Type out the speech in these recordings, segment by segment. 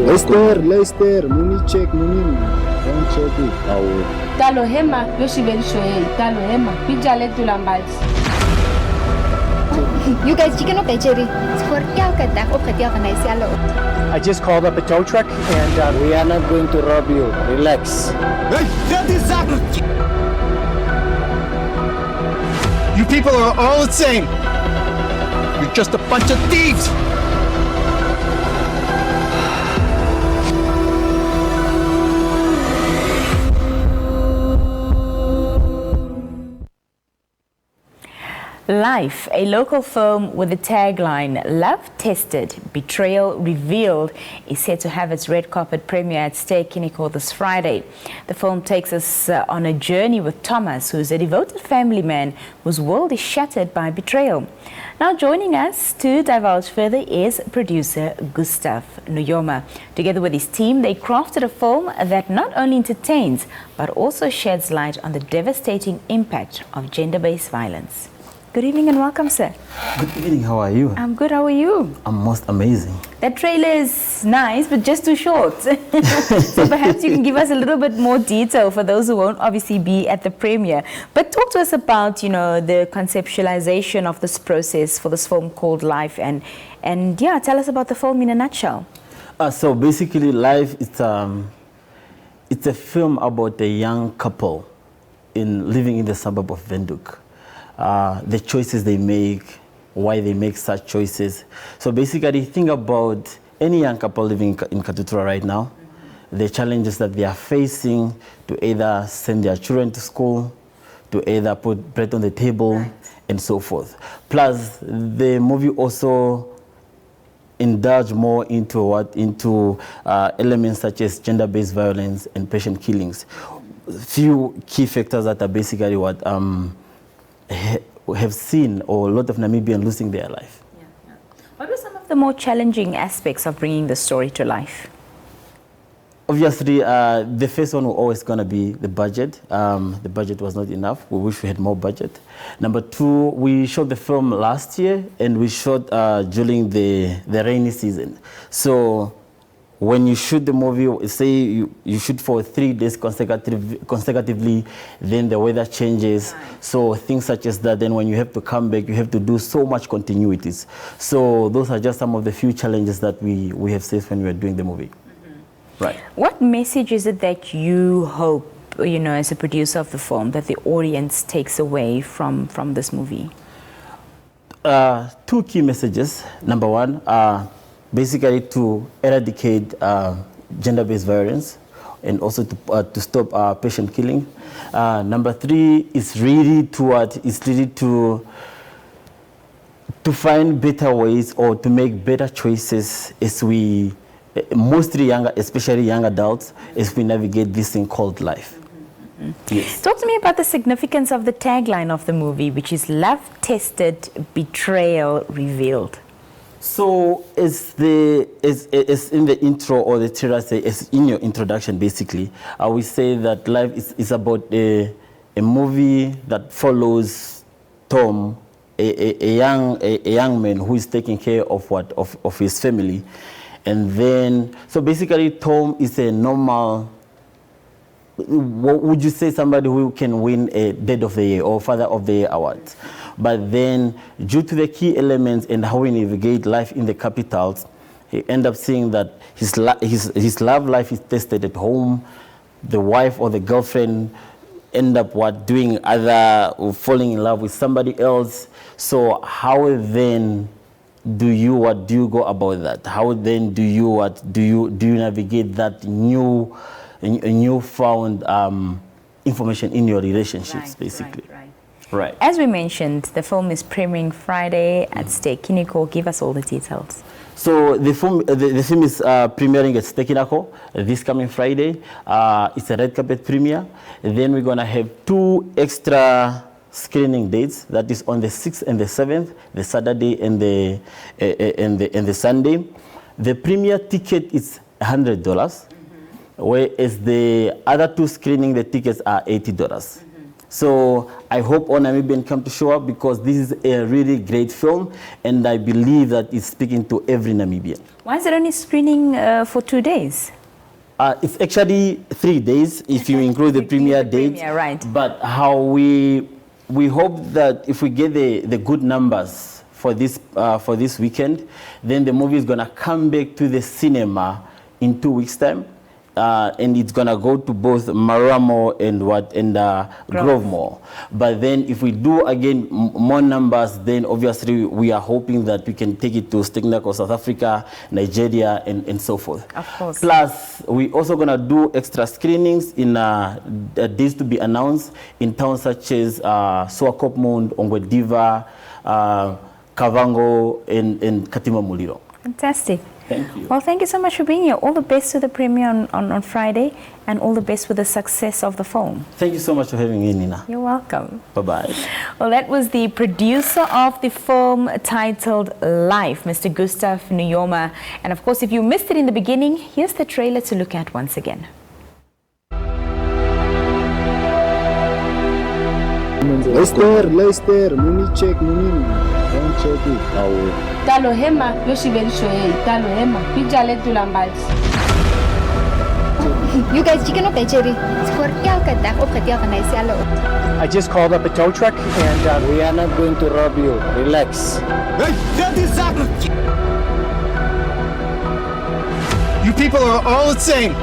Lester, muni check, muni. Don't check it. Talo hema, yoshi very sure. Talo hema, pijale tulambats. You guys, chicken op cherry. For elke dag opgetel van hy self. I just called up a tow truck and We are not going to rob you. Relax. Hey, that is that. You people are all the same. You're just a bunch of thieves. Life, a local film with the tagline Love Tested, Betrayal Revealed, is set to have its red carpet premiere at Ster Kinekor this Friday. The film takes us on a journey with Tomas, who's a devoted family man whose world is shattered by betrayal. Now joining us to divulge further is producer Gustav Nuyoma. Together with his team, they crafted a film that not only entertains, but also sheds light on the devastating impact of gender-based violence. Good evening and welcome, sir. Good evening, how are you? I'm good, how are you? I'm most amazing. That trailer is nice, but just too short. So perhaps you can give us a little bit more detail for those who won't obviously be at the premiere. But talk to us about, the conceptualization of this process for this film called Life, and yeah, tell us about the film in a nutshell. So basically, Life it's a film about a young couple living in the suburb of Windhoek. The choices they make, why they make such choices. So basically, think about any young couple living in Katutura right now, the challenges that they are facing to either send their children to school, to either put bread on the table, and so forth. Plus, the movie also indulge more into elements such as gender-based violence and patient killings. Few key factors that are basically what have seen or a lot of Namibians losing their life. Yeah. What were some of the more challenging aspects of bringing the story to life? Obviously, the first one was always going to be the budget. The budget was not enough. We wish we had more budget. Number two, we shot the film last year and we shot during the rainy season. So when you shoot the movie, say you shoot for 3 days consecutively, then the weather changes. So things such as that, then when you have to come back, you have to do so much continuities. So those are just some of the few challenges that we have faced when we were doing the movie. Right. What message is it that you hope, as a producer of the film, that the audience takes away from this movie? Two key messages. Number one, basically to eradicate gender-based violence and also to stop patient killing. Number three is really to find better ways or to make better choices as we, mostly especially young adults, as we navigate this thing called life. Yes. Talk to me about the significance of the tagline of the movie, which is Love Tested, Betrayal Revealed. So as in the intro or the trailer say, as in your introduction basically, I will say that Life is about a movie that follows Tom, a young man who is taking care of his family. And then, so basically Tom is a normal, what would you say, somebody who can win a Dad of the Year or Father of the Year award. But then, due to the key elements and how we navigate life in the capitals, he ends up seeing that his love life is tested at home. The wife or the girlfriend end up falling in love with somebody else. So how then do you go about that? How then do you navigate that newfound information in your relationships, basically? Right. As we mentioned, the film is premiering Friday at Ster Kinekor. Give us all the details. So the film is premiering at Ster Kinekor this coming Friday. It's a red carpet premiere. And then we're gonna have 2 extra screening dates. That is on the 6th and the 7th, the Saturday and the Sunday. The premiere ticket is $100, whereas the other 2 screening, the tickets are $80. So I hope all Namibian come to show up because this is a really great film, and I believe that it's speaking to every Namibian. Why is it only screening for 2 days? It's actually 3 days if you include the premiere date. Premiere, right. But how we hope that if we get the good numbers for this weekend, then the movie is gonna come back to the cinema in 2 weeks' time. And it's gonna go to both Maramo and Grovemore. But then if we do again more numbers, then obviously we are hoping that we can take it to Ster Kinekor, South Africa, Nigeria, and so forth. Of course. Plus, we also gonna do extra screenings in days to be announced in towns such as Swakopmund, Ongwediva, Kavango, and Katima Muliro. Fantastic. Thank you. Well, thank you so much for being here. All the best to the premiere on Friday, and all the best with the success of the film. Thank you so much for having me, Nina. You're welcome. Bye-bye. Well, that was the producer of the film titled Life, Mr. Gustav Nuyoma. And of course, if you missed it in the beginning, here's the trailer to look at once again. Leicester, muni check, muni. Don't check it. Talo hema, yoshi verisho ye, talo hema. Pija letu la mbali. You guys, chicken op Jerry. Voor elke dag opgedeeld en hij is hallo. I just called up a tow truck and We are not going to rob you. Relax. Hey, that is ugly. You people are all the same.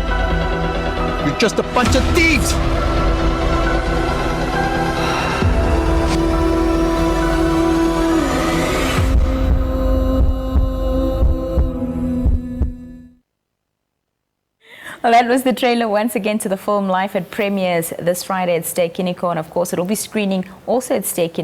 You're just a bunch of thieves. Well, that was the trailer once again to the film Life. It premieres this Friday at Ster Kinekor, and of course it will be screening also at Ster Kinekor.